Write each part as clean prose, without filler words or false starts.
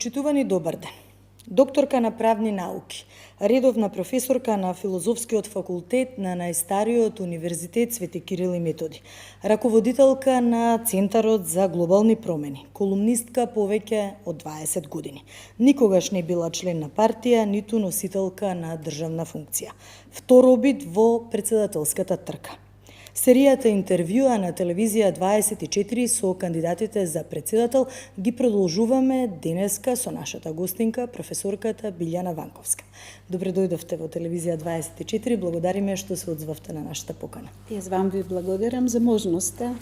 Почитувани добар ден. Докторка на правни науки, редовна професорка на Филозофскиот факултет на најстариот универзитет Свети Кирил и Методи, раководителка на Центарот за глобални промени, колумнистка повеќе од 20 години. Никогаш не била член на партија, ниту носителка на државна функција. Второбит во председателската трка. Серијата интервјуа на телевизија 24 со кандидатите за председател ги продолжуваме денеска со нашата гостинка, професорката Билјана Ванковска. Добре дојдовте во телевизија 24, благодариме што се одзвавте на нашата покана. Јас вам ви благодарам за можноста.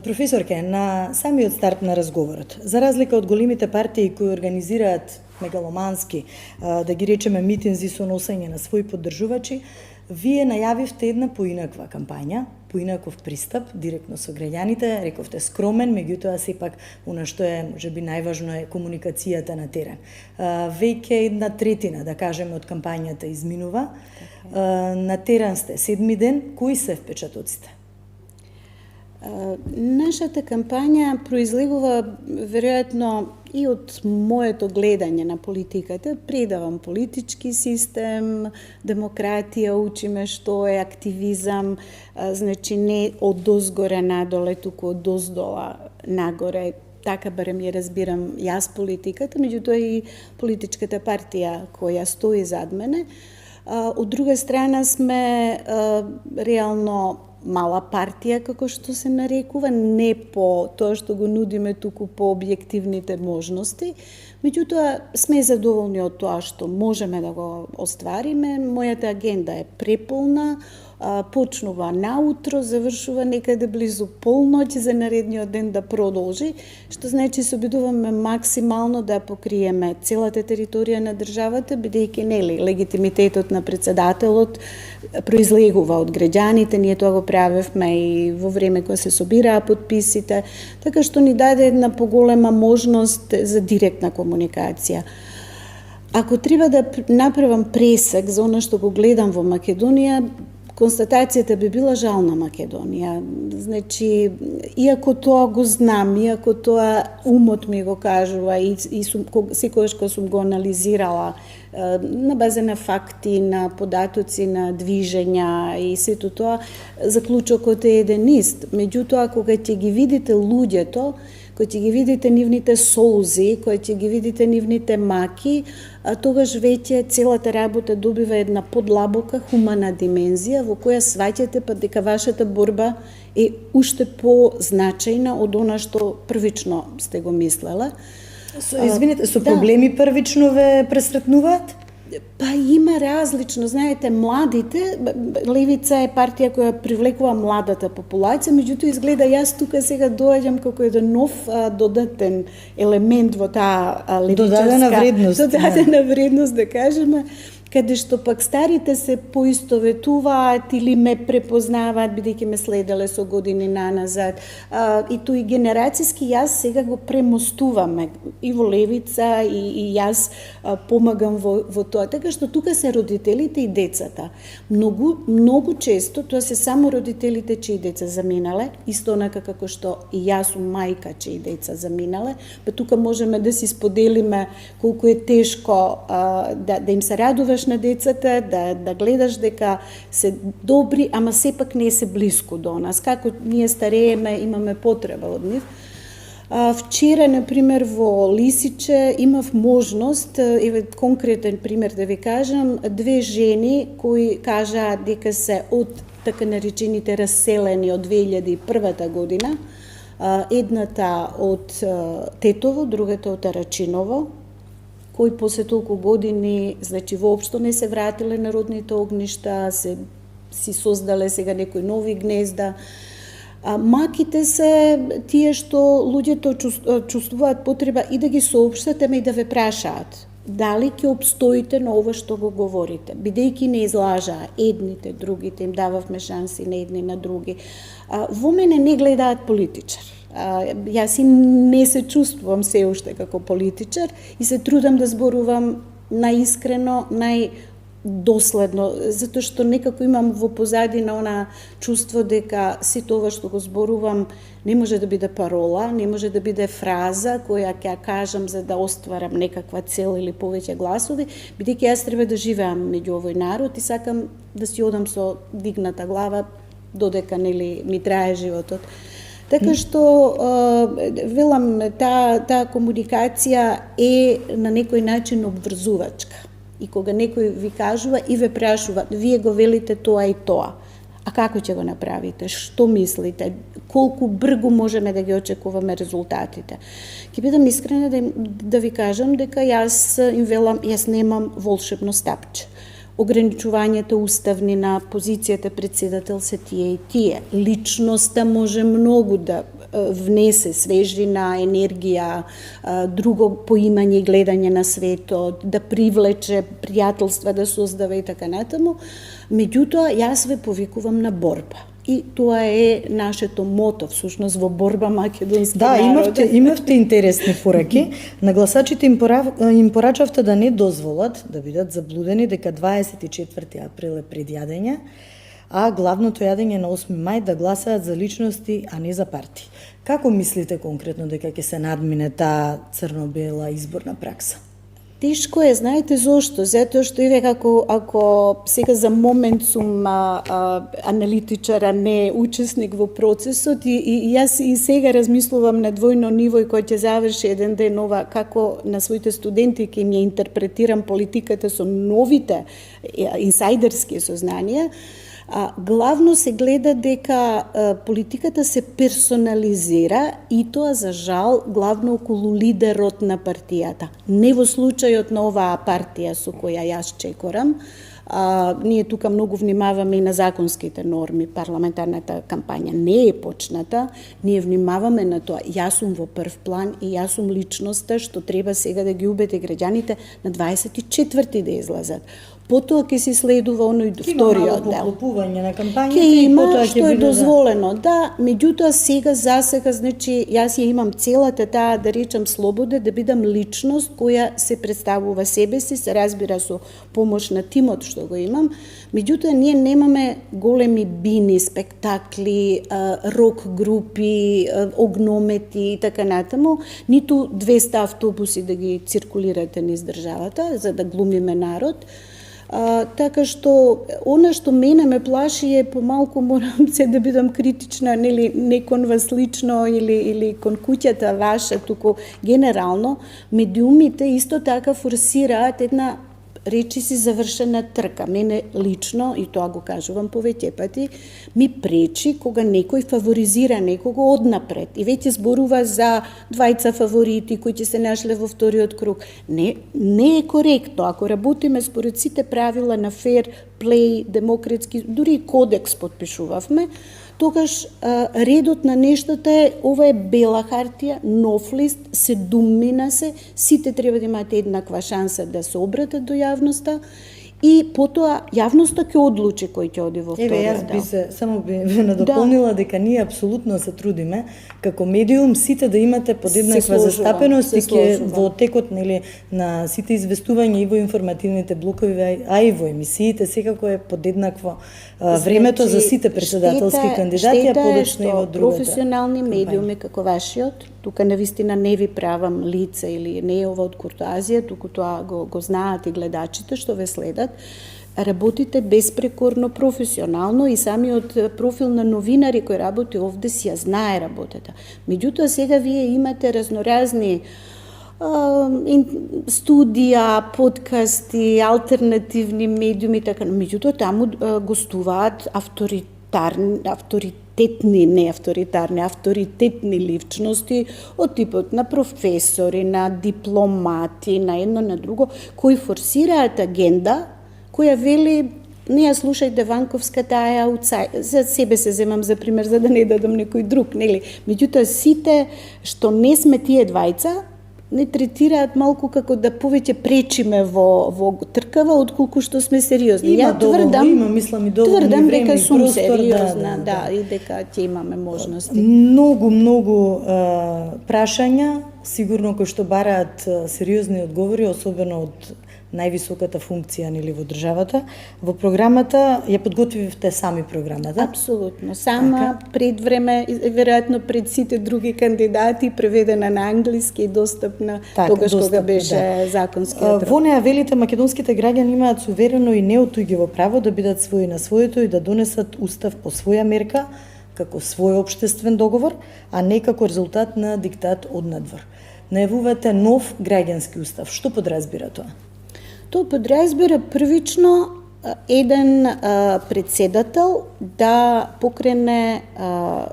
Професорке, на самиот старт на разговорот, за разлика од големите партии кои организираат мегаломански, да ги речеме митинзи со носење на своји поддржувачи, вие најавивте една поинаква кампања, поинаков пристап, директно со граѓаните, рековте скромен, меѓутоа сепак она што е можеби најважно е комуникацијата на терен. Веќе една третина, да кажеме, од кампањата изминува. На терен сте 7 ден, кои се впечатоците? Нашата кампања произлегува веројатно и од моето гледање на политиката. Предавам политички систем, демократија, учиме што е активизам, значи не од дозгоре надоле, туку од доздола нагоре. Така барем ја разбирам јас политиката, меѓутоа и политичката партија која стои зад мене. Од друга страна сме реално мала партија, како што се нарекува, не по тоа што го нудиме, туку по објективните можности. Меѓутоа, сме задоволни од тоа што можеме да го оствариме. Мојата агенда е преполна, почнува наутро, завршува некаде близу полноќ за наредниот ден да продолжи, што значи се обидуваме максимално да покриеме целата територија на државата, бидејќи нели легитимитетот на председателот произлегува од граѓаните, ние тоа го правевме и во време кога се собираа потписите, така што ни даде една поголема можност за директна комуникација. Ако треба да направам пресек за она што го гледам во Македонија, констатацијата би била жал на Македонија. Значи, иако тоа го знам, иако тоа умот ми го кажува и секогаш кога сум го анализирала на база на факти, на податоци, на движења и сето тоа, заклучокот е еден ист. Меѓутоа, кога ќе ги видите луѓето, кога ќе ги видите нивните солзи, кога ќе ги видите нивните маки, тогаш веќе целата работа добива една подлабока хумана димензија во која сваќате па дека вашата борба е уште позначајна од она што првично сте го мислела. Извинете, со проблеми првично ве пресретнуваат? Па има различно, знаете, младите, Левица е партија која привлекува младата популација, меѓутоа изгледа јас тука сега доаѓам како еден нов додатен елемент во таа левичарска додадена вредност, да кажеме, каде што пак старите се поистоветуваат или ме препознаваат, бидејќи ме следеле со години наназад. И тој генерацијски јас сега го премостуваме и во Левица, и јас помагам во тоа. Така што тука се родителите и децата. Многу често тоа се само родителите чии деца заминале, исто онака како што и јас сум мајка чии деца заминале, па тука можеме да си споделиме колку е тешко да им се радуваш на децата, да гледаш дека се добри, ама сепак не се блиску до нас. Како ние старееме, имаме потреба од нив. Вчера, например, во Лисиче имав можност, конкретен пример да ви кажам, две жени кои кажаа дека се од така наречените раселени од 2001 година, едната од Тетово, другата од Арачиново, кои после толку години, значи, воопшто не се вратиле на родните огништа, си создале сега некои нови гнезда. Маките се тие што луѓето чувствуваат потреба и да ги соопштат, ама и да ве прашаат дали ќе обстоите на ова што го говорите, бидејќи не излажаа едните, другите, им дававме шанси на едни на други. Во мене не гледаат политичар. Јас и не се чувствувам се уште како политичар и се трудам да зборувам најискрено, доследно, затоа што некако имам во позадина она чувство дека сето ова што го зборувам не може да биде парола, не може да биде фраза која ќе ја кажам за да остварам некаква цел или повеќе гласови, бидејќи јас треба да живеам меѓу овој народ и сакам да си одам со дигната глава додека нели ми трае животот. Така што, велам, таа комуникација е на некој начин обврзувачка. И кога некој ви кажува и ве прашува, вие го велите тоа и тоа, а како ќе го направите, што мислите, колку брзо можеме да ги очекуваме резултатите. Ќе бидам искрена да ви кажам дека јас им велам, јас немам волшебно стапче. Ограничувањата уставни на позицијата председател се тие и тие. Личноста може многу да внесе свежина, енергија, друго поимање и гледање на светот, да привлече пријателства, да создава и така натаму. Меѓутоа, јас ве повикувам на борба. И тоа е нашето мото, всушност, во борба македонски народ. Да, имавте интересни пораки. На гласачите им порачавте да не дозволат да бидат заблудени дека 24 април е пред јадење, а главното јадење на 8 мај да гласаат за личности, а не за партии. Како мислите конкретно дека ќе се надмине таа црно-бела изборна пракса? Тешко е, знаете зошто? Затоа што и ако сега за момент сум аналитичар, а не учесник во процесот, и јас и сега размислувам на двојно ниво и кој ќе заврши еден ден ова, како на своите студенти ќе им ја интерпретирам политиката со новите инсайдерски сознанија, главно се гледа дека политиката се персонализира и тоа за жал главно околу лидерот на партијата. Не во случајот на оваа партија со која јас чекорам. Ние тука многу внимаваме и на законските норми. Парламентарната кампања не е почната. Ние внимаваме на тоа. Јас сум во прв план и јас сум личноста што треба сега да ги убеди граѓаните на 24 да излезат. Потоа ќе се следува оној вториот дел. Има малку поклопување на кампањата Ќе и има, потоа што е дозволено. Да, меѓутоа сега засега, значи јас ја имам целата таа, да речам, слобода да бидам личност која се представува себе си, се разбира со помош на тимот што го имам. Меѓутоа ние немаме големи бини, спектакли, рок групи, огномети и така натаму, ниту 200 автобуси да ги циркулирате низ државата за да глумиме народ. Така што, она што мене ме плаши е помалку морам се да бидам критична, нели, не кон вас лично или кон куќата ваша, туку генерално, медиумите исто така форсираат една речи си завршена трка. Мене лично, и тоа го кажувам повеќе пати, ми пречи кога некој фаворизира некого однапред и веќе зборува за двајца фаворити кои ќе се нашле во вториот круг. Не е коректно. Ако работиме според сите правила на фер плей, демократски, дури и кодекс подпишувавме, тогаш редот на нештата е, ова е бела хартија, нов лист, се думина се, сите треба да имаат еднаква шанса да се обратат до јавноста и потоа јавноста ќе одлучи кој ќе оди во вториот дел. Само би надополнила дека ние апсолутно се трудиме како медиум сите да имате подеднаква застапеност и ќе во текот на сите известувања и во информативните блокови, а и во емисиите секако е подеднакво времето за сите председателски кандидати, а подочно и во другата. Професионални медиуми како вашиот, тука навистина не ви правам лице или не е ова од куртоазија, туку тоа го знаат и гледачите што ве следат, работите беспрекорно професионално и самиот профил на новинари кој работи овде си ја знае работата. Меѓутоа сега вие имате разноразни студија, подкасти, алтернативни медиуми, така, меѓутоа таму гостуваат авторитетни личности од типот на професори, на дипломати, на едно на друго, кои форсираат агенда која вели не ја слушајте Ванковска, таа за себе се земам за пример, за да не дадам некој друг, нели? Меѓутоа сите што не сме тие двајца, не третираат малку како да повеќе пречиме во тркава, отколку што сме сериозни. Има тврдам дека сум сериозна, и дека ќе имаме можности. Многу прашања, сигурно кои што бараат сериозни одговори, особено од највисоката функција нели во државата. Во програмата ја подготвивте сами програмата? Апсолутно. Сама пред време, веројатно пред сите други кандидати, преведена на англиски и достапна тогаш кога беше законскиот рок. Во неа велите македонските граѓани имаат суверено и неотуѓиво право да бидат своји на своето и да донесат устав по своја мерка, како свој општествен договор, а не како резултат на диктат од надвор. Најавувате нов граѓански устав. Што подразбира тоа? Тоа подразбира првично еден председател да покрене,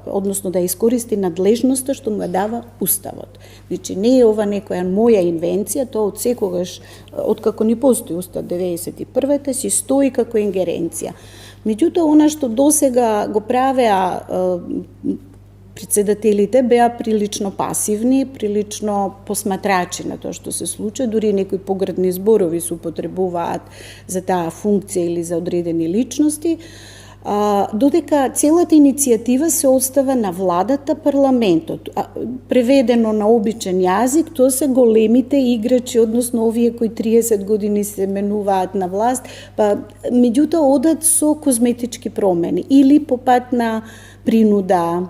односно да искористи надлежноста што му дава уставот. Значи не е ова некоја моја инвенција, тоа од секогаш, откако ни постои устав 91-та, си стои како ингеренција. Меѓутоа, она што досега го правеа председателите беа прилично пасивни, прилично посматрачи на тоа што се случува, дури некои поградни зборови се употребуваат за таа функција или за одредени личности, додека целата иницијатива се остава на владата, парламентот. Преведено на обичен јазик, тоа се големите играчи, односно овие кои 30 години се менуваат на власт, па меѓутоа одат со козметички промени или по пат на принуда,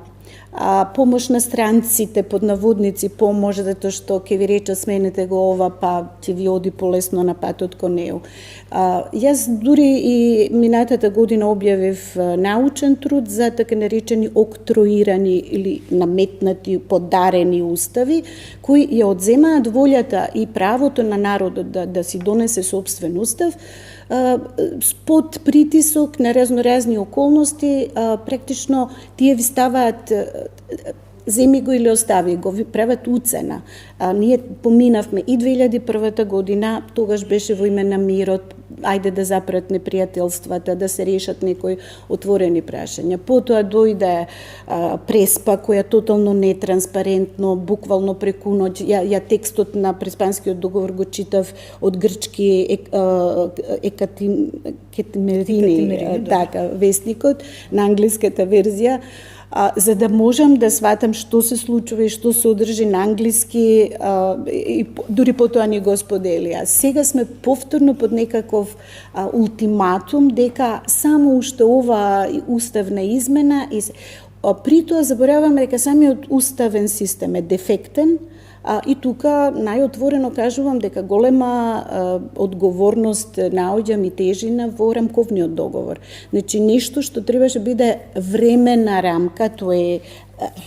помош на странците, под наводници помош, затоа што ќе ви рече сменете го ова, па ќе ви оди полесно на патот кон неу. Јас дури и минатата година објавив научен труд за така наречени октроирани или наметнати, подарени устави, кои ја одземаат волјата и правото на народот да си донесе собствен устав, под притисок на разноразни околности, практично тие ви ставаат земи го или остави го, ви прават уцена. Ние поминавме и 2001 година, тогаш беше во име на мирот, ајде да запрат непријателствата, да се решат некои отворени прашања. Потоа дојде Преспа, која тотално нетранспарентно, буквално преку ноќ, ја текстот на Преспанскиот договор го читав од грчки Екатимерини, така, вестникот, на англиската верзија, за да можам да сватам што се случува и што се одржи на англиски, и дури потоа ни го споделија. Сега сме повторно под некаков ултиматум дека само уште ова уставна измена и при тоа забораваме дека самиот уставен систем е дефектен. И тука најотворено кажувам дека голема одговорност наоѓам и тежина во рамковниот договор. Значи нешто што требаше биде времена рамка, тоа е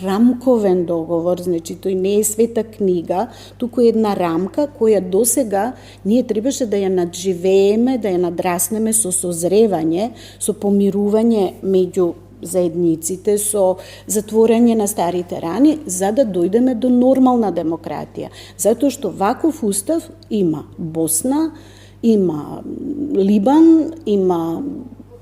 рамковен договор, значи тој не е света книга, туку е една рамка која досега ние требаше да ја надживееме, да ја надраснеме со созревање, со помирување меѓу заедниците, со затворање на старите рани, за да дојдеме до нормална демократија. Затоа што ваков устав има Босна, има Либан, има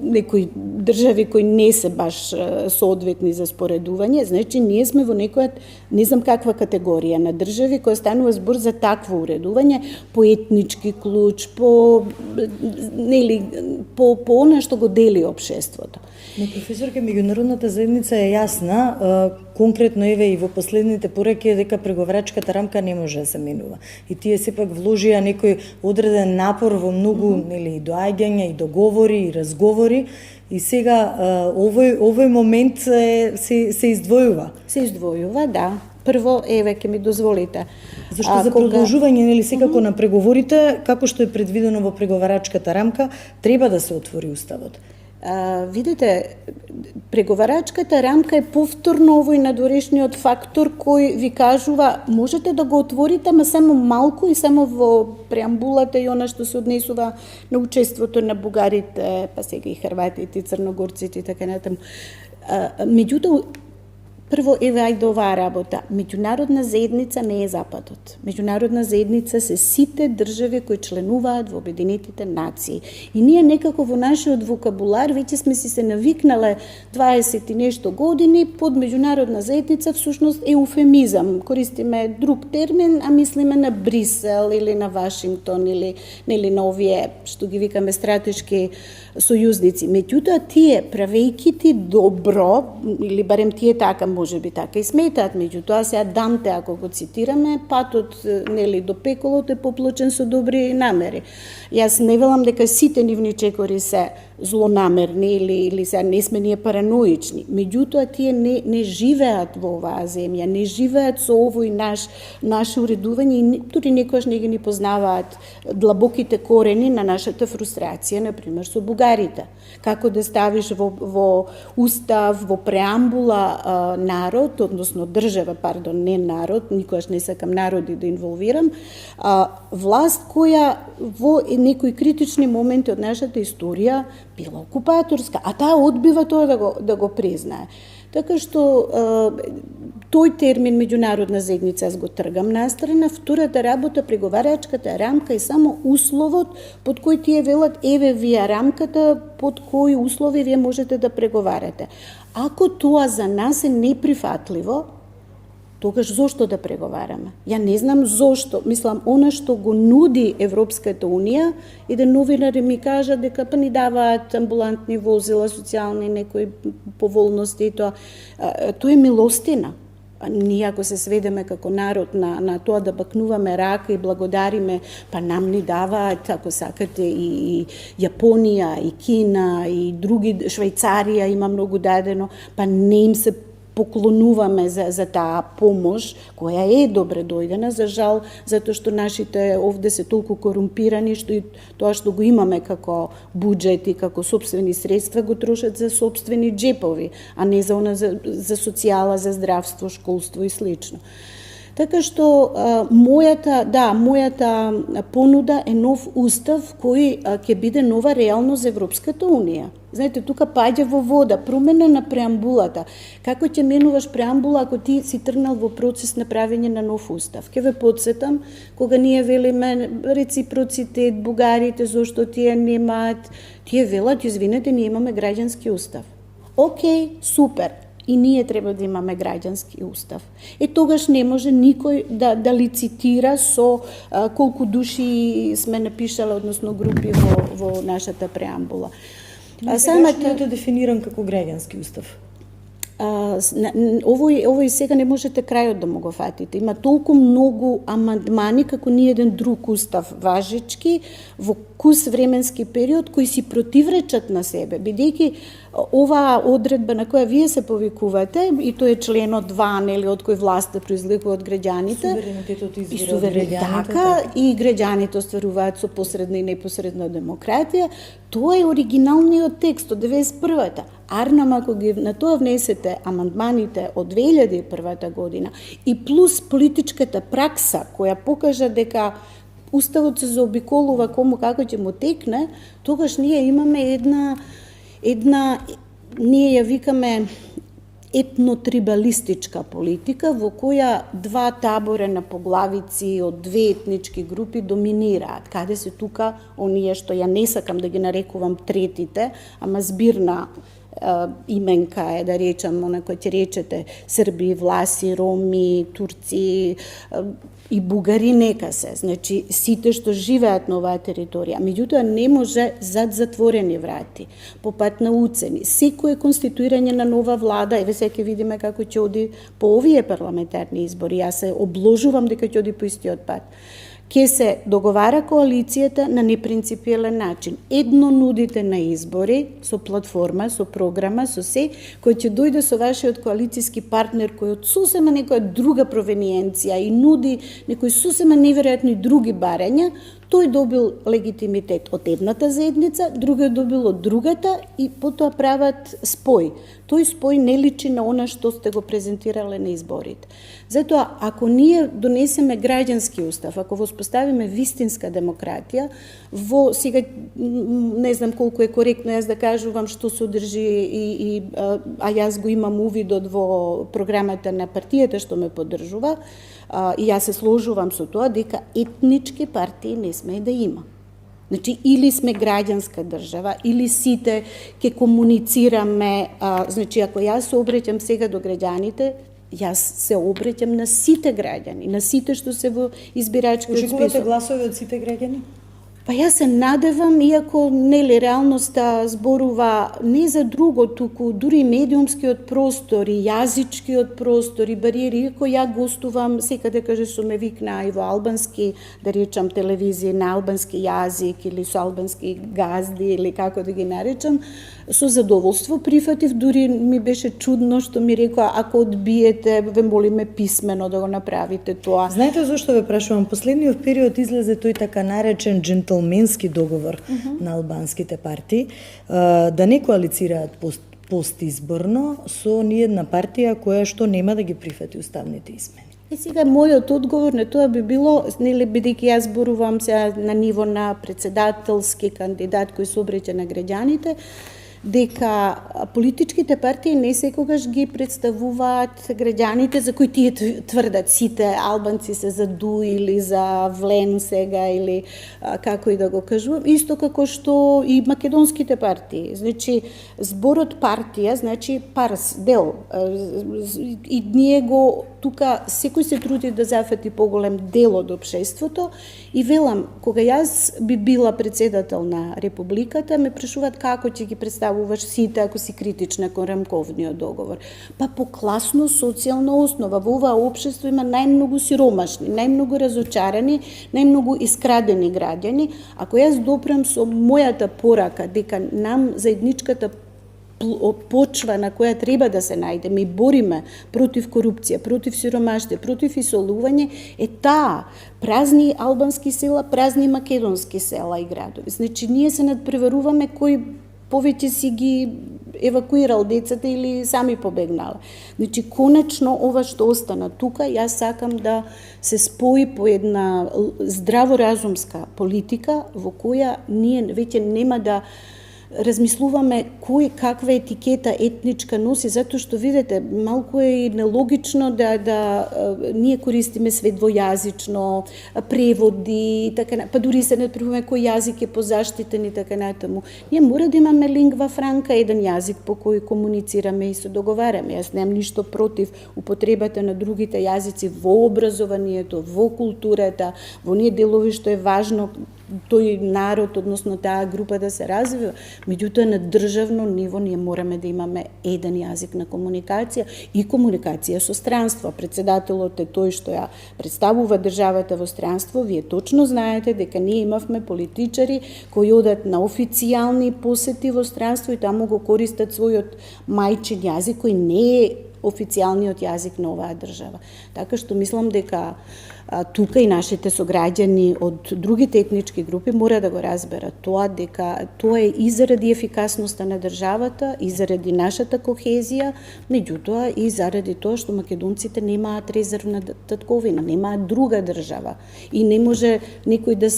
некои држави кои не се баш соодветни за споредување, значи ние сме во некоја, не знам каква категорија на држави која станува збор за такво уредување по етнички клуч, по она што го дели општеството. Но, професорка, меѓународната заедница е јасна, конкретно еве и во последните пораки дека преговарачката рамка не може да се менува. И тие сепак вложија некој одреден напор во многу нели доаѓања и договори и разговори, и сега овој момент се издвојува. Се издвојува, да. Прво, еве, ќе ми дозволите. Зашто за продолжување, нели, секако на преговорите, како што е предвидено во преговарачката рамка, треба да се отвори уставот. Видите, преговарачката рамка е повторно овој надворешниот фактор кој ви кажува можете да го отворите, ама само малку и само во преамбулата и она што се однесува на учеството на бугарите, па сега и хрватите, црногорците и така натаму. Меѓутоа, прво, еве, ајде оваа работа. Меѓународна заедница не е Западот. Меѓународна заедница се сите држави кои членуваат во Обединетите нации. И ние некако во нашиот вокабулар веќе сме си се навикнале 20 и нешто години под меѓународна заедница, всушност еуфемизам. Користиме друг термин, а мислиме на Брисел или на Вашингтон или нели на овие што ги викаме стратешки сојузници. Меѓутоа тие правејќи ти добро, или барем тие така може би така и сметаат, меѓутоа сега Данте, ако го цитираме, патот нели до пеколот е поплочен со добри намери. Јас не велам дека сите нивни чекори се злонамерни или сега не сме ние параноични, меѓутоа тие не живеат во оваа земја, не живеат со овој наше уредување и дури некојаш не ги ни познаваат длабоките корени на нашата фрустрација, например со бугарите. Како да ставиш во устав, во преамбула народ, односно држава, не народ, никогаш не сакам народи да инволвирам, власт која во некои критични моменти од нашата историја била окупаторска, а таа одбива тоа да го признае. Така што тој термин меѓународна заедница аз го тргам настрана, втората работа, преговарачката рамка е само условот под кој тие велат еве вие рамката под кои услови вие можете да преговарате. Ако тоа за нас е неприфатливо, тогаш зошто да преговараме? Ја не знам зошто. Мислам, она што го нуди Европската Унија, еден новинар ми кажа дека па ни даваат амбулантни возила, социјални некои поволности и тоа. Тоа е милостина. Ние ако се сведеме како народ на тоа да бакнуваме рака и благодариме, па нам ни даваат, ако сакате, и Јапонија, и Кина, и други, Швајцарија има многу дадено, па не им се поклонуваме за таа помош, која е добре дојдена, за жал, затоа што нашите овде се толку корумпирани, што и тоа што го имаме како буџет и како собствени средства го трошат за собствени джепови, а не за социјала, за здравство, школство и слично. Така што мојата понуда е нов устав кој ќе биде нова реалност за Европската Унија. Знаете, тука паѓа во вода, промена на преамбулата. Како ќе менуваш преамбула ако ти си тргнал во процес на правење на нов устав? Ке ве подсетам, кога ние велиме реципроцитет, бугарите, зошто тие немаат, тие велат, извинете, ние имаме граѓански устав. Океј, супер. И ние треба да имаме граѓански устав. Тогаш не може никој да лицитира со колку души сме напишале, односно групи во нашата преамбула. Сегашниот е дефиниран како граѓански устав. Овој сега не можете крајот да му го фатите. Има толку многу амандмани како ни еден друг устав важечки во кус временски период кои си противречат на себе, бидејќи оваа одредба на која вие се повикувате, и тој е членот 2, нели, од кој власта произлегува од граѓаните, суверенитетот извира од граѓаните, така, и граѓаните остваруваат со посредна и непосредна демократија, тоа е оригиналниот текст од 91-та. Арнам, ако ги на тоа внесете амандманите од 2001 година и плюс политичката пракса која покажа дека Уставот се заобиколува кому како ќе му текне, тогаш ние имаме една ние ја викаме етнотрибалистичка политика во која два таборена поглавици од две етнички групи доминираат. Каде се тука оние што ја не сакам да ги нарекувам третите, ама збирна именка е, да речам, онако ќе речете Срби, Власи, Роми, Турци и бугари, нека се. Значи, сите што живеат на оваа територија. Меѓутоа, не може зад затворени врати, по пат на уцени. Секое конституирање на нова влада, еве сега ќе видиме како ќе оди по овие парламентарни избори. Јас се обложувам дека ќе оди по истиот пат. Ке се договара коалицијата на непринципиелен начин. Едно нудите на избори, со платформа, со програма, со се, кој ќе дојде со вашиот коалицијски партнер, кој од сосема некоја друга провениенција и нуди некои сосема неверојатни други барања, тој добил легитимитет од едната заедница, другиот добил од другата и потоа прават спој. Тој спој не личи на она што сте го презентирале на изборите. Затоа, ако ние донесеме граѓански устав, ако воспоставиме вистинска демократија, сега не знам колку е коректно јас да кажувам што се одржи а јас го имам увидот во програмата на партијата што ме поддржува, и јас се сложувам со тоа дека етнички партии не сме да има. Значи, или сме граѓанска држава, или сите ќе комуницираме, значи, ако јас се обреќам сега до граѓаните, јас се обреќам на сите граѓани, на сите што се во избирачкиот список. Очекувате гласови од сите граѓани? Па јас се надевам, иако нели реалноста зборува не за друго, туку дури медиумскиот простор и јазичкиот простор и бариери, иако ја гостувам секаде каже што ме викна и во албански, да речам, телевизија на албански јазик или со албански газди или како да ги наречам, со задоволство прифатив, дури ми беше чудно што ми рекоа ако одбиете, ве молиме писмено да го направите тоа. Знаете зошто ве прашувам? Последниот период излезе тој така наречен джентлменски договор на албанските партии да не коалицираат постизборно со ниедна партија која што нема да ги прифати уставните измени. Сега мојот одговор на тоа би било, нели бидејќи јас зборувам се на ниво на председателски кандидат кој се обраќа на граѓаните, дека политичките партии не секогаш ги представуваат граѓаните за кои тие тврдат сите албанци се за ду или за влен сега или како и да го кажувам, исто како што и македонските партии. Значи зборот партија значи парс, дел. И ние го тука секој се труди да зафати поголем дел од општеството и велам, кога јас би била председател на републиката, ме прашуваат како ќе ги представуваш сите ако си критична кон рамковниот договор. Па по класно социјална основа во оваа општество има најмногу сиромашни, најмногу разочарани, најмногу искрадени граѓани. Ако јас допрем со мојата порака дека нам заедничката почва на која треба да се најдеме и бориме против корупција, против сиромаштво, против исолување, е таа празни албански села, празни македонски села и градови. Значи ние се надпреваруваме кој повеќе си ги евакуирал децата или сами побегнала. Значи конечно ова што остана тука, јас сакам да се спои по една здраворазумска политика во која ние веќе нема да размислуваме кој каква етикета етничка носи, затоа што видите, малку е и нелогично да ние користиме светвојазично преводи, така па дури се надпреваруваме кој јазик е позаштитен и така натаму. Ние мора да имаме лингва франка, еден јазик по кој комуницираме и се договараме. Јас немам ништо против употребата на другите јазици во образованието, во културата, во оние делови што е важно тој народ, односно таа група да се развива. Меѓутоа на државно ниво ние мораме да имаме еден јазик на комуникација и комуникација со странство. Председателот е тој што ја представува државата во странство. Вие точно знаете дека ние имавме политичари кои одат на официјални посети во странство и таму го користат својот мајчин јазик кој не е официјалниот јазик на оваа држава. Така што мислам дека тука и нашите сограѓани од другите етнички групи мора да го разберат тоа, дека тоа е и заради ефикасноста на државата, и заради нашата кохезија, меѓутоа и заради тоа што македонците немаат резервна татковина, немаат друга држава и не може некој да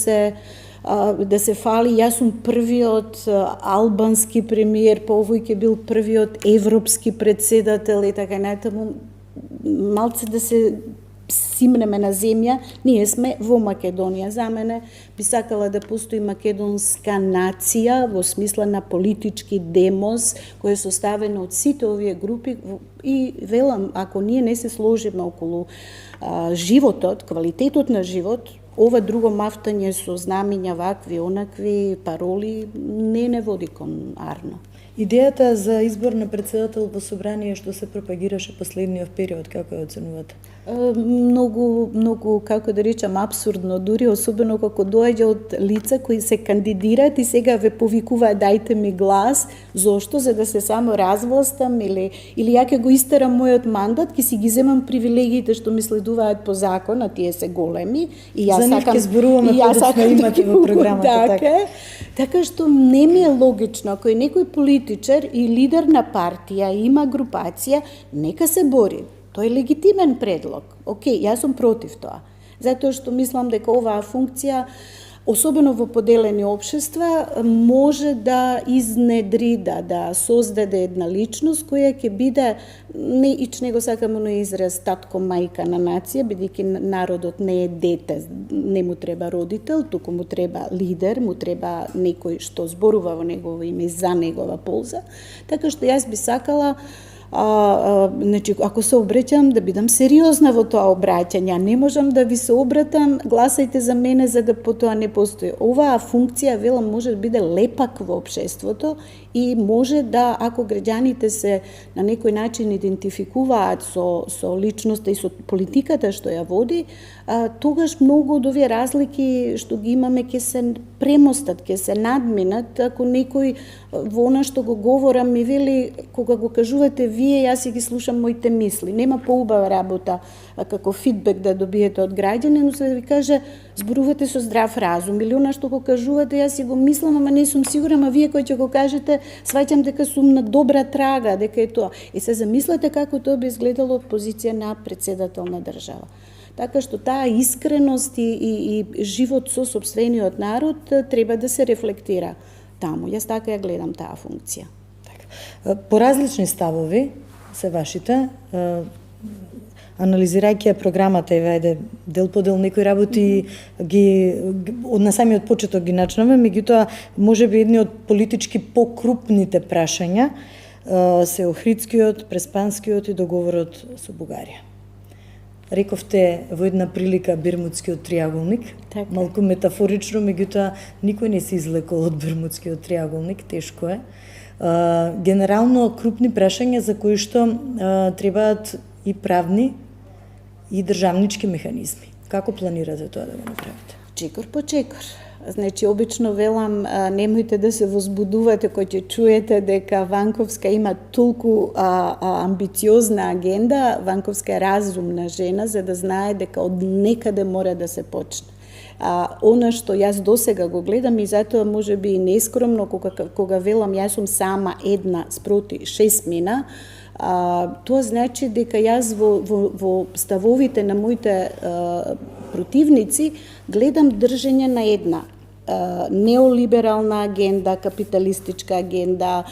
се фали, јас сум првиот албански премиер, па овој ќе бил првиот европски председател и така натаму, малце да се симнеме на земја, ние сме во Македонија. За мене би сакала да постои македонска нација во смисла на политички демос кој е составен од сите овие групи и велам, ако ние не се сложиме околу животот, квалитетот на живот, ова друго мафтање со знамиња вакви, онакви пароли не води кон арно. Идејата за избор на председател во собрание што се пропагираше последниот период, како ја оценувате? Многу, како да речам, апсурдно, дури особено како доаѓа од лица кои се кандидираат и сега ве повикуваат дајте ми глас, зошто? За да се само развластам или ја ќе го истерам мојот мандат, ќе си ги земам привилегиите што ми следуваат по закон, а тие се големи и јас сакам зборуваме подоцна имате во програмата така. Така што не ми е логично ако е некој политичар и лидер на партија има групација, нека се бори. Тој е легитимен предлог. Океј, јас сум против тоа. Затоа што мислам дека оваа функција, особено во поделени општества, може да изнедри, да создаде една личност која ќе биде, не го сакам оној израз татко мајка на нација, бидејќи народот не е дете, не му треба родител, туку му треба лидер, му треба некој што зборува во негово име и за негова полза. Така што јас би сакала Значи, ако се обраќам, да бидам сериозна во тоа обраќање, не можам да ви се обратам, гласајте за мене за да потоа не постои. Оваа функција, велам, може да биде лепак во општеството и може да, ако граѓаните се на некој начин идентификуваат со личноста и со политиката што ја води, тогаш многу од овие разлики што ги имаме ќе се премостат, ќе се надминат, ако некој во она што го говорам ми вели, кога го кажувате вие, јас си ги слушам моите мисли. Нема поубава работа како фидбек да добиете од граѓани, но се да ви каже, зборувате со здрав разум, или она што го кажувате, јас си го мислам, ама не сум сигурна, ама вие кој ќе го кажете, сваќам дека сум на добра трага, дека е тоа. И се замислете како тоа би изгледало од позиција на председател на држава. Така што таа искреност и живот со сопствениот народ треба да се рефлектира таму. Јас така ја гледам таа функција. Поразлични ставови се вашите, анализирајќи ја програмата, еве дел по дел некои работи ги од на самиот почеток ги начнаме, меѓутоа можеби едни од политички покрупните прашања се Охридскиот, Преспанскиот и договорот со Бугарија. Рековте во една прилика Бермудскиот триаголник, малку метафорично, меѓутоа никој не се излекол од Бермудскиот триаголник, тешко е. Генерално крупни прашања за кои што требаат и правни и државнички механизми. Како планирате тоа да го направите? Чекор по чекор. Значи, обично велам, немојте да се возбудувате кој ќе чуете дека Ванковска има толку амбициозна агенда. Ванковска е разумна жена, за да знае дека од некаде мора да се почне. Она што јас досега го гледам и затоа може би и нескромно кога велам јас сум сама една спроти 6 мина, тоа значи дека јас во ставовите на моите противници гледам држење на една неолиберална агенда, капиталистичка агенда,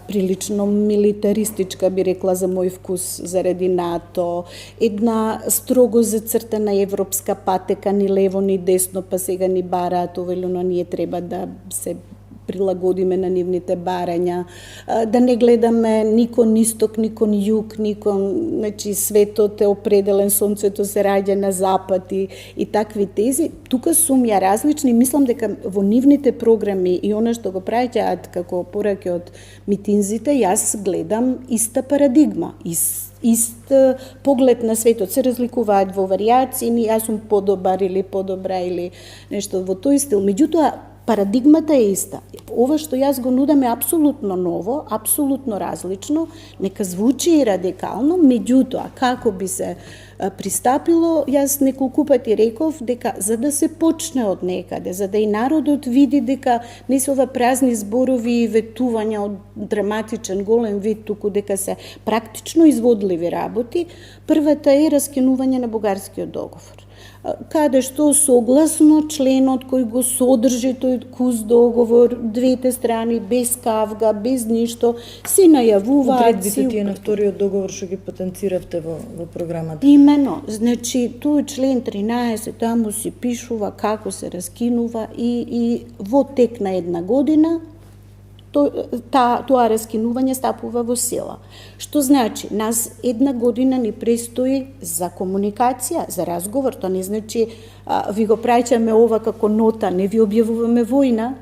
прилично милитаристичка, би рекла за мој вкус, заради НАТО, една строго зацртана европска патека, ни лево, ни десно, па сега ни бараат ова или оно, ние треба да се прилагодиме на нивните барања, да не гледаме ни кон исток, ни кон југ, ни кон, значи, светот е определен, сонцето се раѓа на запад и такви тези. Тука сум ја различни, мислам дека во нивните програми и она што го праќаат како пораки од митинзите, јас гледам иста парадигма, ист поглед на светот, се разликуваат во варијации, јас сум подобар или подобра или нешто во тој стил. Меѓутоа, парадигмата е иста. Ова што јас го нудам е апсолутно ново, апсолутно различно, нека звучи и радикално, меѓутоа, како би се пристапило, јас неколку пати реков дека за да се почне од некаде, за да и народот види дека не се ова празни зборови и ветувања од драматичен голем вид, туку дека се практично изводливи работи, првата е раскинување на Бугарскиот договор, каде што согласно членот кој го содржи тој куз договор, двете страни без кавга, без ништо, се најавуваат. Одредбите тие на вториот договор што ги потенциравте во програмата. Имено, значи тој член 13, таму си пишува како се раскинува и во тек на една година тоа раскинување стапува во сила. Што значи, нас една година ни престои за комуникација, за разговор, тоа не значи ви го праќаме ова како нота, не ви објавуваме војна,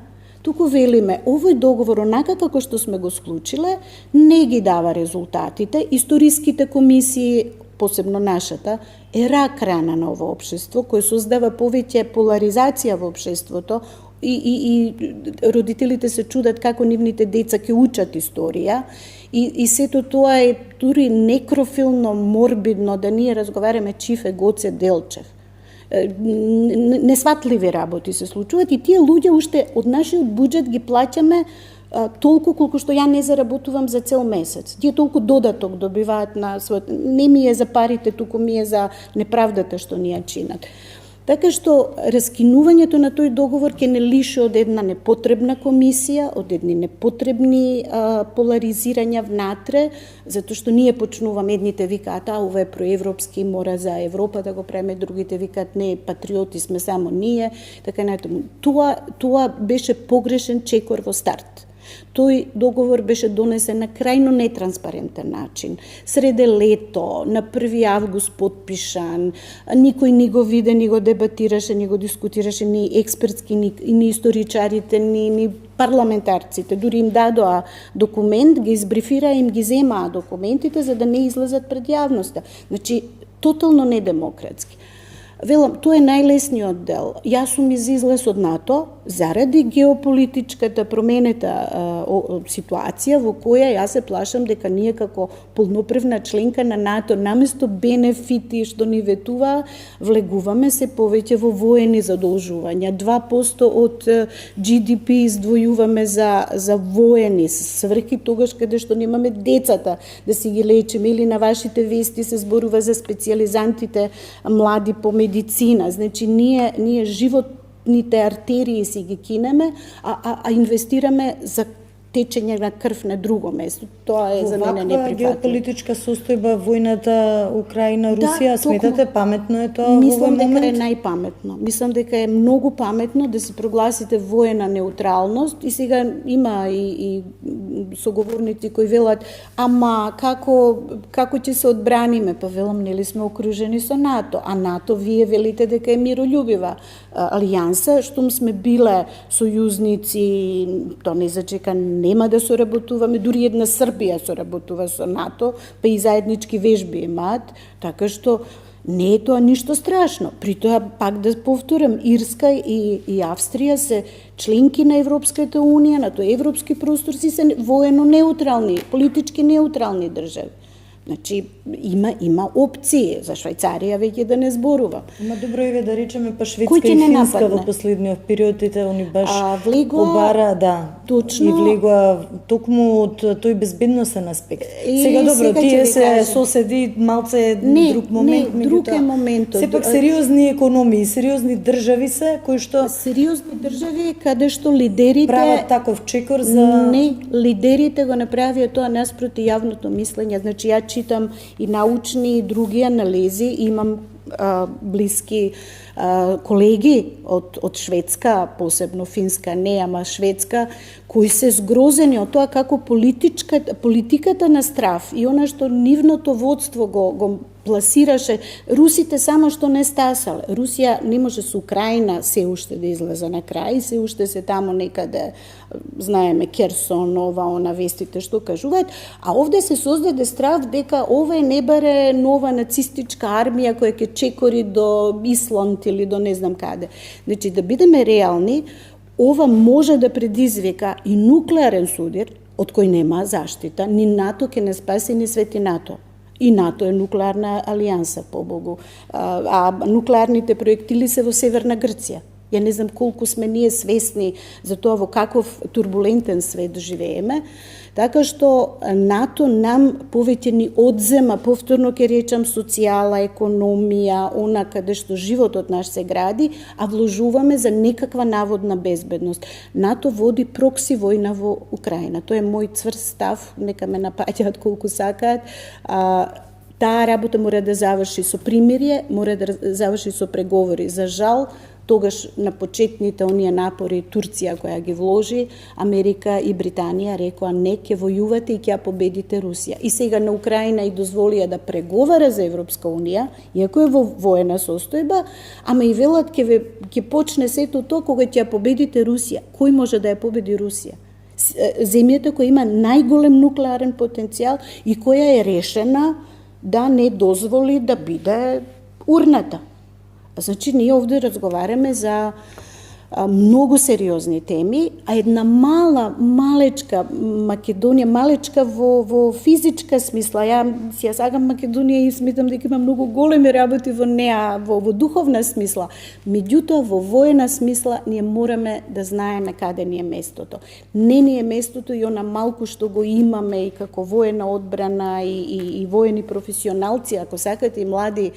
туку велиме, овој договор, онака како што сме го склучиле, не ги дава резултатите, историските комисии, посебно нашата, е рак рана на ово општество, кој создава повеќе поларизација во општеството, и родителите се чудат како нивните деца ќе учат историја и сето тоа е дури некрофилно, морбидно, да ние разговараме Чифе, Гоце, Делчев. Несватливи работи се случуваат и тие луѓе уште од нашиот буџет ги плаќаме толку колку што ја не заработувам за цел месец. Тие толку додаток добиваат на својот, не ми е за парите, туку ми е за неправдата што ни ја чинат. Така што раскинувањето на тој договор ќе не лиши од една непотребна комисија, од едни непотребни поларизирања внатре, затоа што ние почнуваме, едните викаат, ова е проевропски, мора за Европа да го преме, другите викаат, не, патриоти сме само ние, така натаму. Тоа беше погрешен чекор во старт. Тој договор беше донесен на крајно нетранспарентен начин. Среде лето, на 1. август подпишан, никој ни го виде, ни го дебатираше, ни го дискутираше, ни експертски, ни историчарите, ни парламентарците. Дури им дадоа документ, ги избрифира, им ги земаа документите за да не излезат пред јавноста. Значи, тотално недемократски. Велам, тоа е најлесниот дел. Јас сум излез од НАТО заради геополитичката променета ситуација во која јас се плашам дека ние како полноправна членка на НАТО наместо бенефити што ни ветува, влегуваме се повеќе во воени задолжувања. 2% од GDP издвојуваме за воени сврхи тогаш каде што немаме децата да си ги лечиме, или на вашите вести се зборува за специјализантите млади по медицина. Значи ние животните артерии си ги кинеме, а инвестираме за течење на крв на друго место. Тоа е за мене неприфатлив. Геополитичка состојба, војната Украина-Русија, сметате паметно е тоа? Мислам дека е најпаметно. Мислам дека е многу паметно да се прогласите воена неутралност, и сега има и соговорници кои велат, ама како ќе се одбраниме? Па велам, нели сме окружени со НАТО, а НАТО вие велите дека е мирољубива алијанса, штом сме биле сојузници, то не зачека нема да соработуваме, дури една Србија соработува со НАТО, па и заеднички вежби имаат, така што не е тоа ништо страшно. При тоа, пак да повторам, Ирска и Австрија се членки на Европската Унија, на тој европски простор, си се воено неутрални, политички неутрални држави. Значи, има опции. За Швајцарија веќе да не зборува. Има добро име да речеме, па Шведска и Финска во последниот период, они баш обара, да. Точно. И влегоа токму од тој безбедносен аспект. Сега добро, тие се соседи, малце друг момент. Не, друг е моментот. Сепак сериозни економии, сериозни држави се, кои што... Сериозни држави каде што лидерите... Прават таков чекор за... Не, лидерите го направија тоа наспроти јавното мислење. Значи, ја читам и научни и други анализи, имам блиски колеги од Шведска, посебно Финска не, ама Шведска, кои се згрозени од тоа како политиката на страв и она што нивното водство го пласираше, русите само што не стасале. Русија не може со Украина се уште да излезе на крај, се уште се тамо некаде, знаеме, Керсон, она вестите што кажуваат, а овде се создаде страв дека ова не баре нова нацистичка армија која ќе чекори до Исланд или до не знам каде. Значи, да бидеме реални, ова може да предизвика и нуклеарен судир, од кој нема заштита, ни НАТО ќе не спаси, ни свети НАТО. И НАТО е нуклеарна алијанса, побогу. А нуклеарните проектили се во Северна Грција. Ја не знам колку сме ние свесни за тоа во каков турбулентен свет живееме, така што НАТО нам повеќе ни одзема, повторно ќе речам, социјала, економија, она каде што животот наш се гради, а вложуваме за некаква наводна безбедност. НАТО води прокси војна во Украина. Тоа е мој цврст став, нека ме напаѓаат колку сакаат. Таа работа мора да заврши со примирие, мора да заврши со преговори. За жал, тогаш на почетните оние напори Турција која ги вложи, Америка и Британија рекоа не, ќе војувате и ќе победите Русија. И сега на Украина и дозволија да преговара за Европска Унија, иако е во воена состојба, ама и велат ќе почне сето тоа кога ќе победите Русија. Кој може да ја победи Русија? Земјата која има најголем нуклеарен потенцијал и која е решена да не дозволи да биде урната. Значи, ние овде разговараме за многу сериозни теми, а една малечка Македонија, малечка во физичка смисла. Ја сагам Македонија и смитам дека има многу големи работи во неа, во духовна смисла. Меѓутоа, во воена смисла, ние мораме да знаеме каде ни е местото. Не ни е местото и она малку што го имаме и како воена одбрана и воени професионалци, ако сакате и млади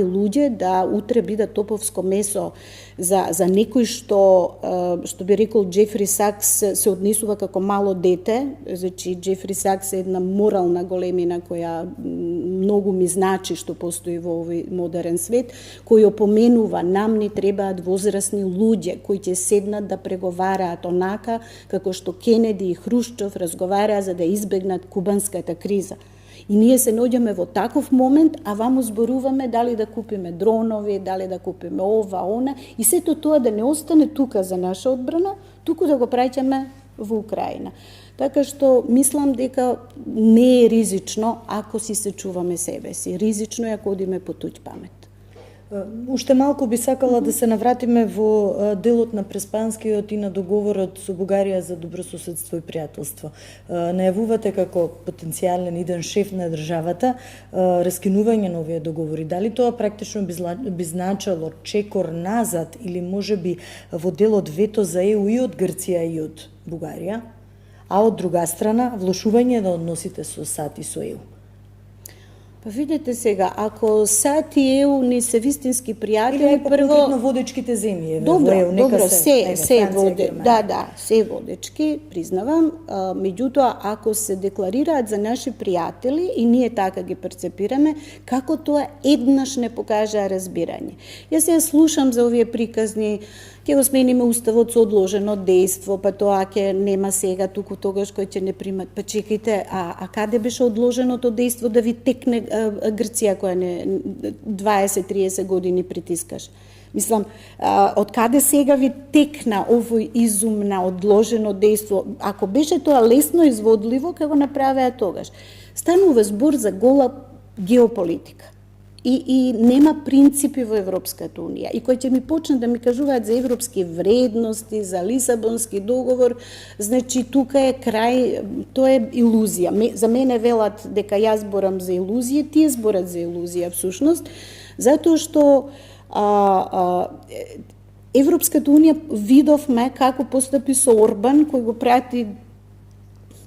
луѓе, да утре бидат топовско месо за некој што би рекол Джефри Сакс се однесува како мало дете. Значи, Джефри Сакс е една морална големина која многу ми значи што постои во овој модерен свет, кој опоменува нам ни требаат возрасни луѓе кои ќе седнат да преговараат онака како што Кенеди и Хрушчов разговараа за да избегнат кубанската криза. И ние се наоѓаме во таков момент, а ваму зборуваме дали да купиме дронови, дали да купиме ова, она, и сето тоа да не остане тука за наша одбрана, туку да го праќаме во Украина. Така што мислам дека не е ризично ако си се чуваме себе си. Ризично е ако одиме по туѓ памет. Уште малку би сакала да се навратиме во делот на Преспанскиот и на договорот со Бугарија за добрососедство и пријателство. Најавувате како потенцијален иден шеф на државата раскинување на овие договори. Дали тоа практично би значело чекор назад или можеби во делот вето за ЕУ и од Грција и од Бугарија, а од друга страна влошување на односите со САД и со ЕУ? Па видете сега, ако САД и ЕУ не се вистински пријатели, или конкретно водечките земји добро, во ЕУ, нека добро, се воде, Германија. се водечки, признавам, меѓутоа ако се декларираат за наши пријатели и ние така ги перцепираме, како тоа еднаш не покажа разбирање. Јас ја слушам за овие приказни, ќе го смениме уставот со одложено дејство, па тоа ќе нема сега туку тогаш кој ќе не примат. Па чекајте, а каде беше одложеното дејство да ви текне Грција која не 20-30 години притискаш? Мислам, од каде сега ви текна овој изум на одложено дејство? Ако беше тоа лесно изводливо, како направеа тогаш. Станува збор за гола геополитика. И нема принципи во Европската Унија. И кој ќе ми почне да ми кажуваат за европски вредности, за Лисабонски договор, значи тука е крај, тоа е илузија. За мене велат дека јас зборам за илузија, тие зборат за илузија всушност, затоа што Европската Унија видовме како постапи со Орбан, кој го прати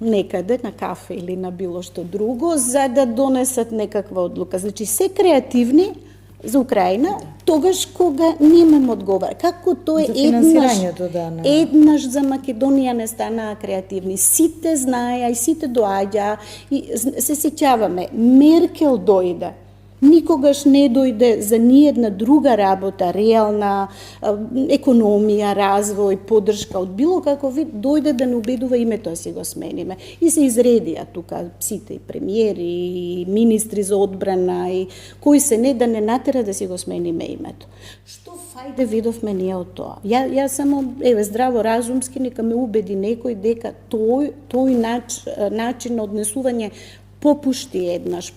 некаде на кафе или на било што друго, за да донесат некаква одлука. Значи, се креативни за Украина, тогаш кога нема одговара. Како тоа еднаш за Македонија не станаа креативни. Сите знаеа и сите доаѓа и се сеќаваме. Меркел дојде. Никогаш не дојде за ниедна друга работа, реална економија, развој, поддршка од било како вид, дојде да не убедува името да си го смениме. И се изредија тука сите и премиери, и министри за одбрана, и кои се не да не натера да си го смениме името. Што фајде видовме ние од тоа? Ја само, здраво разумски, нека ме убеди некој дека тој начин на однесување попушти еднаш,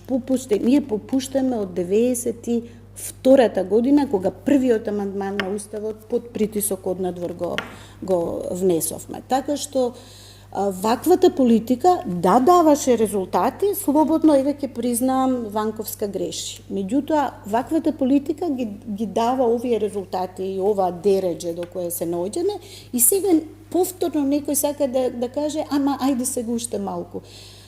Ние попуштаме од 92-та година, кога првиот амандман на Уставот под притисок од надвор го внесовме. Така што ваквата политика даваше резултати, слободно ќе признавам Ванковска греши. Меѓутоа, ваквата политика ги дава овие резултати и ова дередже до кое се наоѓаме и сега повторно некој сака да каже, ама ајде сега уште малку.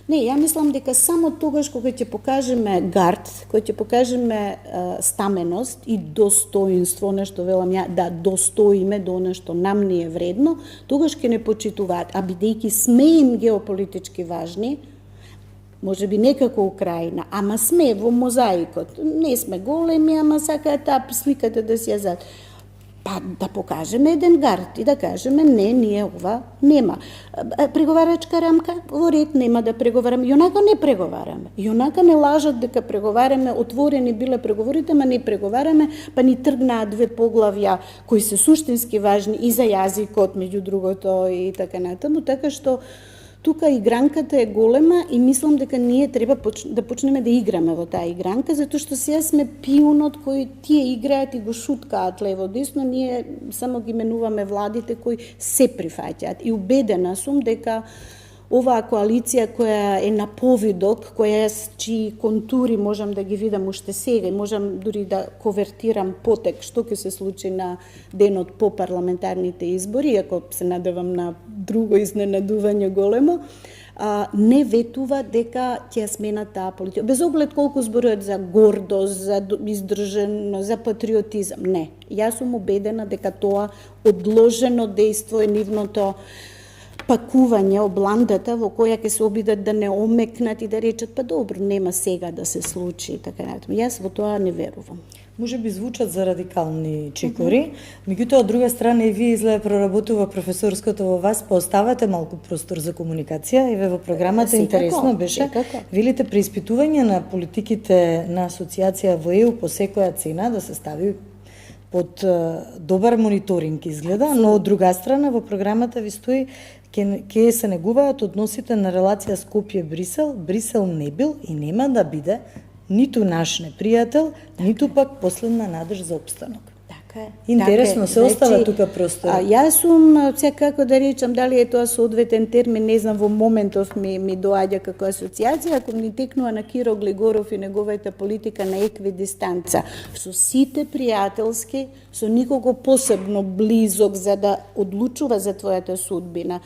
Не, ја мислам дека само тогаш кога ќе покажеме гард, кога ќе покажеме стаменост и достоинство, нешто велам ја, да достоиме до нешто нам ни е вредно, тогаш ќе не почитуваат. А бидејќи сме им геополитички важни, можеби не како Украина, ама сме во мозаикот. Не сме големи, ама сакаат таа сликата да си ја зад. Па да покажеме еден гард и да кажеме не, ние ова нема. Преговарачка рамка, во ред нема да преговараме. Јонака не преговараме. Јонака не лажат дека преговараме, отворени биле преговорите, ма не преговараме, па ни тргнаа 2 поглавја кои се суштински важни и за јазикот, меѓу другото и така натаму, така што тука игранката е голема и мислам дека ние треба да почнеме да играме во таа игранка, затоа што сега сме пионот кој тие играат и го шуткаат лево десно, ние само ги менуваме владите кои се прифаќаат. И убедена сум дека оваа коалиција која е на повидок, чии контури можам да ги видам уште сега и можам дури да ковертирам потек што ќе се случи на денот по парламентарните избори, иако се надевам на друго изненадување големо, не ветува дека ќе смена таа политика. Без оглед колку зборуваат за гордост, за издржаност, за патриотизам. Не. Јас сум убедена дека тоа одложено дејство е нивното пакување, обландата во која ќе се обидат да не омекнат и да речат па добро, нема сега да се случи и така натаму. Јас во тоа не верувам. Може би звучат за радикални чекори, меѓутоа од друга страна и вие изгледа проработува професорското во вас, па оставате малку простор за комуникација. Еве во програмата Секако, интересно беше, секако. велите преиспитување на политиките на асоциација во ЕУ по секоја цена да се стави под добар мониторинг изгледа, но од друга страна во програмата ви стои ќе се негуваат односите на релација Скопје-Брисел. Брисел не бил и нема да биде ниту наш непријател, ниту пак последна надеж за опстанок. Така е. Интересно, се остава тука простор. Јас сум, секако да речам, дали е тоа соодветен термин, не знам, во моментов ми доаѓа како асоциација, ако ми текнува на Киро Глигоров и неговата политика на еквидистанца, со сите пријателски, со никого посебно близок за да одлучува за твојата судбина.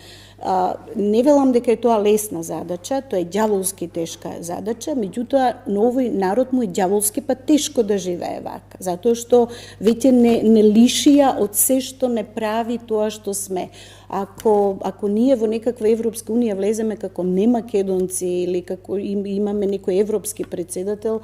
Не велам дека е тоа лесна задача, тоа е ѓаволски тешка задача, меѓутоа на овој народ му е ѓаволски па тешко да живее вака, затоа што веќе не лишија од се што не прави тоа што сме. Ако ние во некаква Европска унија влеземе како немакедонци или како имаме некој европски председател,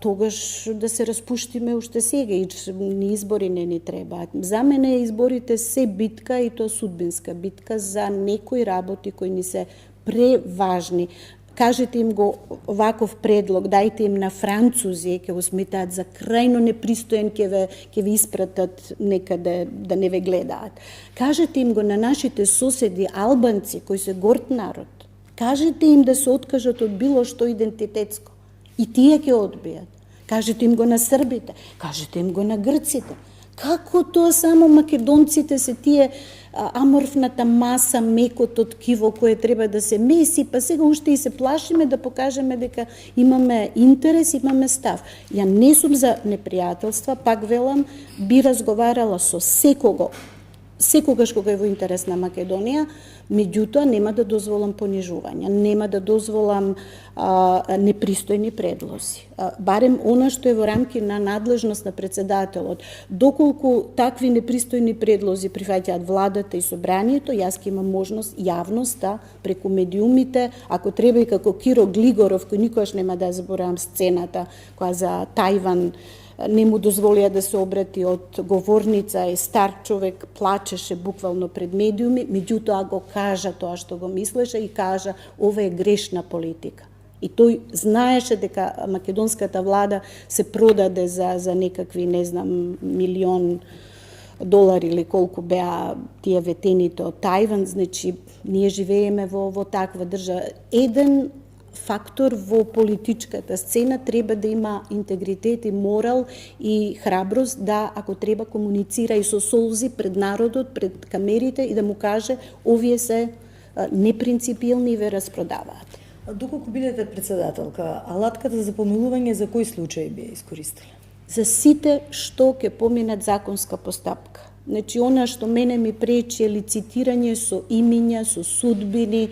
тогаш да се распуштиме уште сега и ни избори не ни требаат. За мене изборите се битка и тоа судбинска битка за некои работи кои ни се преважни. Кажете им го ваков предлог, дајте им на французи, ќе го сметаат за крајно непристоен, ќе ви испратат некаде да не ве гледаат. Кажете им го на нашите соседи албанци кои се горд народ. Кажете им да се откажат од било што идентитетско. И тие ќе одбијат. Кажете им го на србите, кажете им го на грците. Како тоа само македонците се тие аморфната маса, мекото ткиво кое треба да се меси, па сега уште и се плашиме да покажеме дека имаме интерес, имаме став. Ја не сум за непријателства, пак велам, би разговарала со секогаш кога е во интерес на Македонија, меѓутоа нема да дозволам понижување, нема да дозволам непристојни предлози. Барем она што е во рамки на надлежност на председателот. Доколку такви непристојни предлози прифаќаат владата и собранието, јас ќе имам можност јавноста преку медиумите, ако треба и како Киро Глигоров, кој никогаш нема да заборавам сцената, која за Тајван не му дозволија да се обрати од говорница, е стар човек, плачеше буквално пред медиуми, меѓутоа го кажа тоа што го мислеше и кажа ова е грешна политика. И тој знаеше дека македонската влада се продаде за некакви, не знам, $1.000.000 или колку беа тие ветените од Тајван, значи ние живееме во таква држава. Еден фактор во политичката сцена треба да има интегритет и морал и храброст да, ако треба, комуницира и со солзи пред народот, пред камерите и да му каже овие се непринципилни и ве распродаваат. Доколку бидете председателка, алатката за помилување за кој случај би ја искористиле? За сите што ќе поминат законска постапка. Значи, она што мене ми пречи е лицитирање со имиња, со судбини.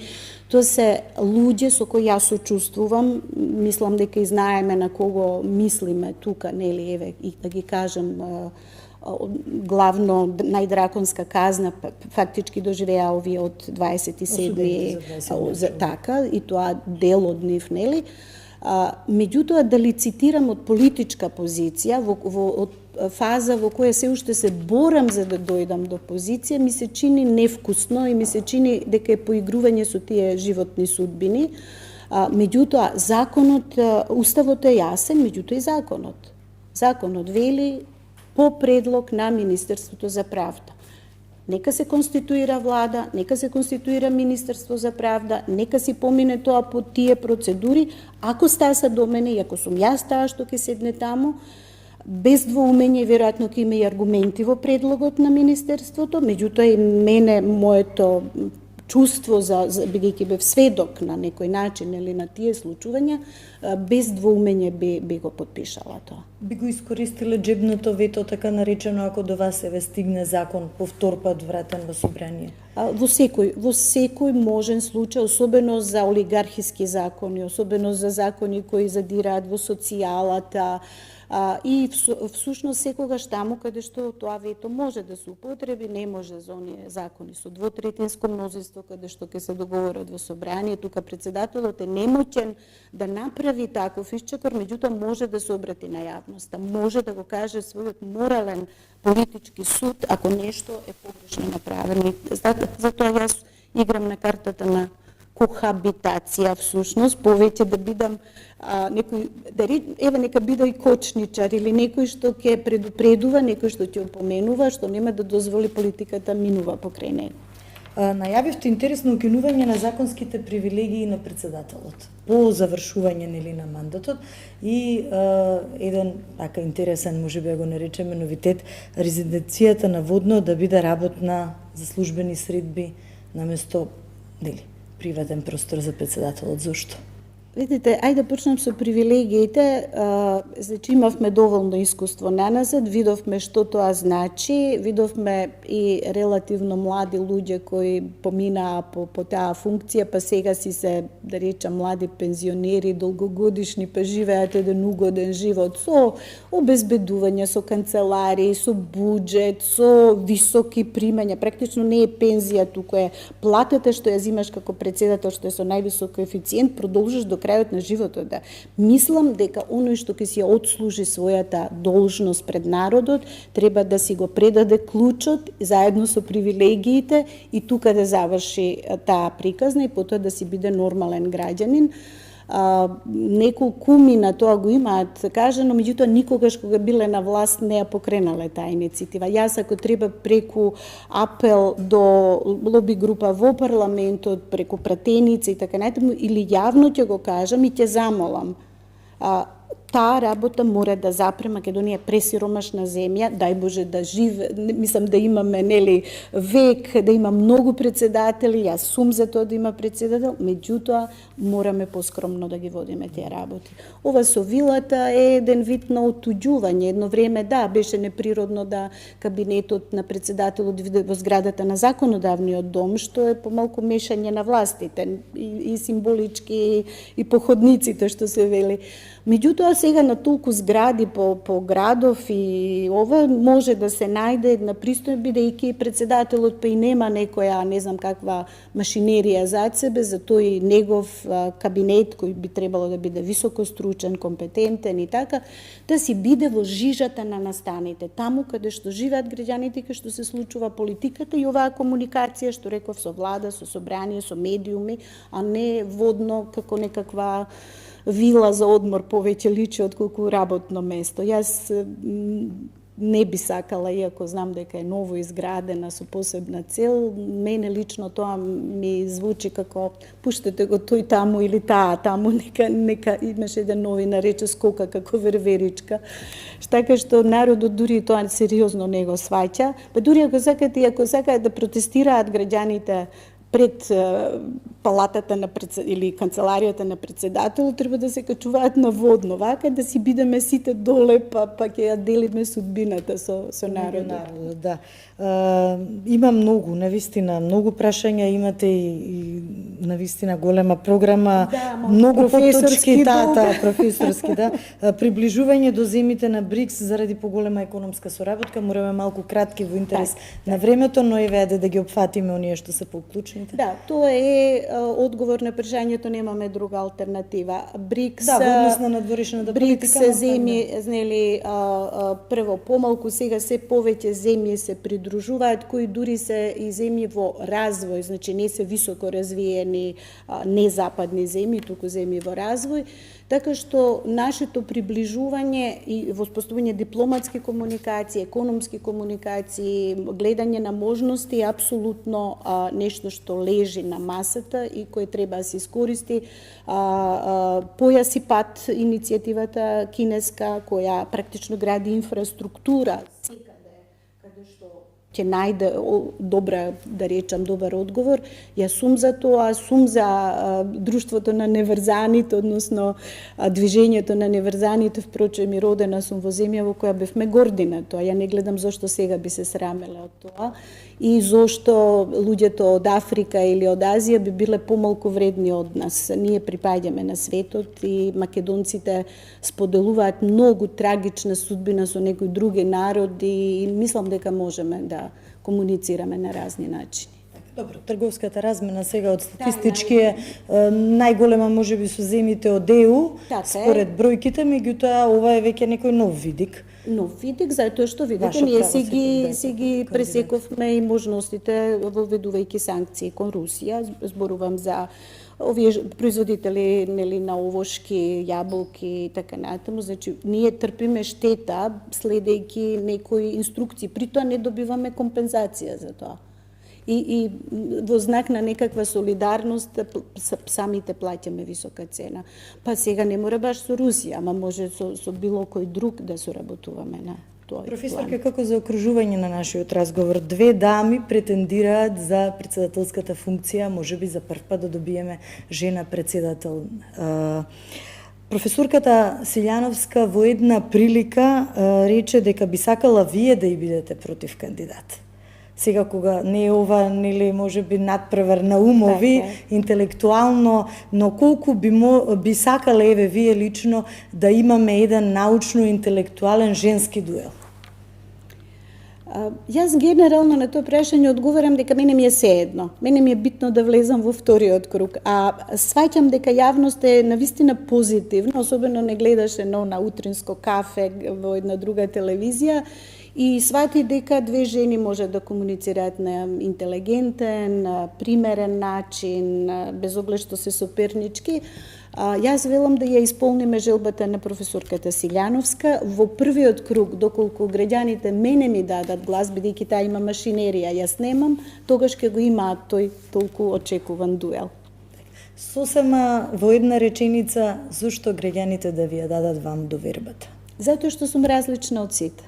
Тоа се луѓе со кои јас сочувствувам, мислам дека и знаеме на кого мислиме тука, нели, еве, и да ги кажам, главно најдраконска казна фактички доживеа овие од 27 така, и тоа дел од нив, нели? Меѓутоа, да лицитирам од политичка позиција, од фаза во која се уште се борам за да дојдам до позиција, ми се чини невкусно и ми се чини дека е поигрување со тие животни судбини. Меѓутоа, законот, уставот е јасен, меѓутоа и законот. Законот вели по предлог на Министерството за правда. Нека се конституира влада, нека се конституира Министерство за правда, нека си помине тоа по тие процедури. Ако стаса до мене и ако сум јас таа што ќе седне таму, без двоумење веројатно ќе има и аргументи во предлогот на Министерството, меѓутоа и мене, моето чувство бидејќи бев сведок на некој начин или на тие случувања, без двоумење би го потпишала тоа. Би го искористиле джебното вето, така наречено, ако до вас еве стигне закон повтор пат вратен во собрание? Во секој можен случај, особено за олигархиски закони, особено за закони кои задираат во социјалата, и всушност секогаш таму каде што тоа вето може да се употреби, не може за оние закони со двотретинско мнозинство, каде што ќе се договорат во собрание, тука председателот е немоќен да направи таков исчекор, меѓутоа може да се обрати на јавноста, може да го каже својот морален политички суд ако нешто е погрешно направено. Затоа јас играм на картата на кохабитација, всушност, повеќе да бидам некој, нека биде и кочничар или некој што ќе предупредува, некој што ќе опоменува, што нема да дозволи политиката минува покрај него. Најавивте интересно укинување на законските привилегии на председателот по завршување на мандатот и еден така интересен, можеби да го наречеме новитет, резиденцијата на Водно да биде работна за службени средби наместо приватен простор за председателот. Зошто? Видите, ајде да почнем со привилегиите. Значи имавме доволно искуство наназад, видовме што тоа значи, видовме и релативно млади луѓе кои поминаа по таа функција, па сега си се, да речам, млади пензионери, долгогодишни, па живеат еден угоден живот со обезбедување, со канцеларии, со буџет, со високи примања. Практично не е пензија, туку е платата што ја зимаш како председател, што е со највисок коефициент, продолжиш до крајот на животот. Да. Мислам дека оној што ќе си отслужи својата должност пред народот, треба да си го предаде клучот заедно со привилегиите и тука да заврши таа приказна и потоа да си биде нормален граѓанин. Неколку мина тоа го имаат кажано, меѓутоа никогаш кога биле на власт не ја покренале таа иницијатива. Јас ако треба преку апел до лоби група во парламентот, преку пратеници и така најтаму, или јавно ќе го кажам и ќе замолам, таа работа мора да запре. Македонија е пресиромашна земја, дај Боже да мислам да имаме век, да има многу председатели, јас сум за тоа да има председател, меѓутоа мораме поскромно да ги водиме тие работи. Ова со вилата е еден вид на отуѓување. Едно време беше неприродно да кабинетот на председателот биде во зградата на законодавниот дом, што е помалку мешање на властите и символички и походниците што се вели. Меѓутоа сега на толку згради по градов и ова може да се најде една пристојба, бидејќи председателот па и нема некоја, не знам каква машинерија зад себе, за тој негов кабинет кој би требало да биде високо стручен, компетентен и така, да си биде во жижата на настаните, таму каде што живеат граѓаните, каде што се случува политиката и оваа комуникација, што реков, со влада, со собрание, со медиуми, а не водно како некаква вила за одмор, повеќе личи отколку работно место. Јас не би сакала, иако знам дека е ново изградена со посебна цел, мене лично тоа ми звучи како пуштете го тој таму или таа таму, нека имаше еден новинар рече скока како верверичка. Така што народот дури тоа сериозно не го сваќа, па дури ако сакаат да протестираат граѓаните пред палатата на или канцеларијата на председател, треба да се качуваат на Водно, вака да си бидеме сите доле, па ќе ја делиме судбината со народот. Да. Има многу, навистина, многу прашања имате и навистина голема програма, многу поточки, професорски, да. Приближување до земите на БРИКС заради поголема економска соработка, мораме малку кратки во интерес на времето, но еве да ги опфатиме оние што се поклучните. Да, тоа е одговор на прашањето, немаме друга алтернатива. БРИКС во однос на надворешната политика, БРИКС земји, знели, прво помалку, сега се повеќе земји се придружуваат, кои дури се и земји во развој, значи не се високо развиени, не западни земји, туку земји во развој. Така што нашето приближување и воспоставување дипломатски комуникации, економски комуникации, гледање на можности е апсолутно нешто што лежи на масата и кој треба да се искористи. Појас и пат иницијативата кинеска, која практично гради инфраструктура секаде каде што ќе најде добра, да речам, добар одговор. Јас сум за тоа, сум за друштвото на неврзаните, односно движењето на неврзаните, впрочем и родена сум во земја во која бевме горди на тоа. Ја не гледам зошто сега би се срамела од тоа. и зошто луѓето од Африка или од Азија би биле помалку вредни од нас. Ние припаѓаме на светот и македонците споделуваат многу трагична судбина со некои други народи и мислам дека можеме да комуницираме на разни начини. Добро, трговската размена сега од статистички е најголема можеби со земите од ЕУ, според бројките, меѓутоа ова е веќе некој нов видик. Нов видик, затоа што видите, ние си ги пресековме и можностите воведувајќи санкции кон Русија. Зборувам за овие производители нели на овошки, јаболки и така натаму. Значи, ние трпиме штета следејќи некои инструкции, при тоа не добиваме компензација за тоа. И во знак на некаква солидарност самите плаќаме висока цена. Па сега не мора баш со Русија, ама може со било кој друг да соработуваме на тоа. Професорка, како за окружување на нашиот разговор, две дами претендираат за председателската функција, можеби за прв пат да добиеме жена председател. Професорката Силјановска во една прилика рече дека би сакала вие да и бидете против кандидат. Сега кога не е ова, нели, можеби надпревар на умови, интелектуално, но колку би сакале, еве, вие лично, да имаме еден научно-интелектуален женски дуел? Јас генерално на тоа прашање одговарам дека мене ми е сеедно. Мене ми е битно да влезам во вториот круг, а сваќам дека јавност е навистина позитивна, особено не гледаше на утринско кафе во една друга телевизија, и свати дека две жени можат да комуницираат на интелигентен, примерен начин, без оглед што се сопернички. Јас велам да ја исполниме желбата на професорката Силјановска во првиот круг, доколку граѓаните мене ми дадат глас, бидејќи таа има машинерија, јас немам, тогаш ќе го имаат тој толку очекуван дуел. Сосема во една реченица, зошто граѓаните да ви ја дадат вам довербата? Затоа што сум различна од сите.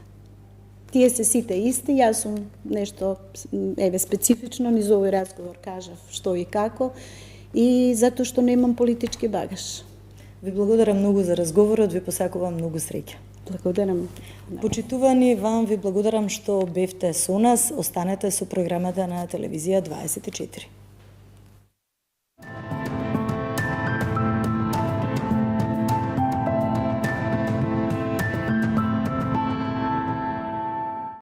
Тие се сите исти, јас сум нешто специфично низ овој разговор кажав што и како, и затоа што немам политички багаж. Ви благодарам многу за разговорот, ви посакувам многу среќа. Благодарам. Почитувани, вам ви благодарам што бевте со нас, останете со програмата на телевизија 24.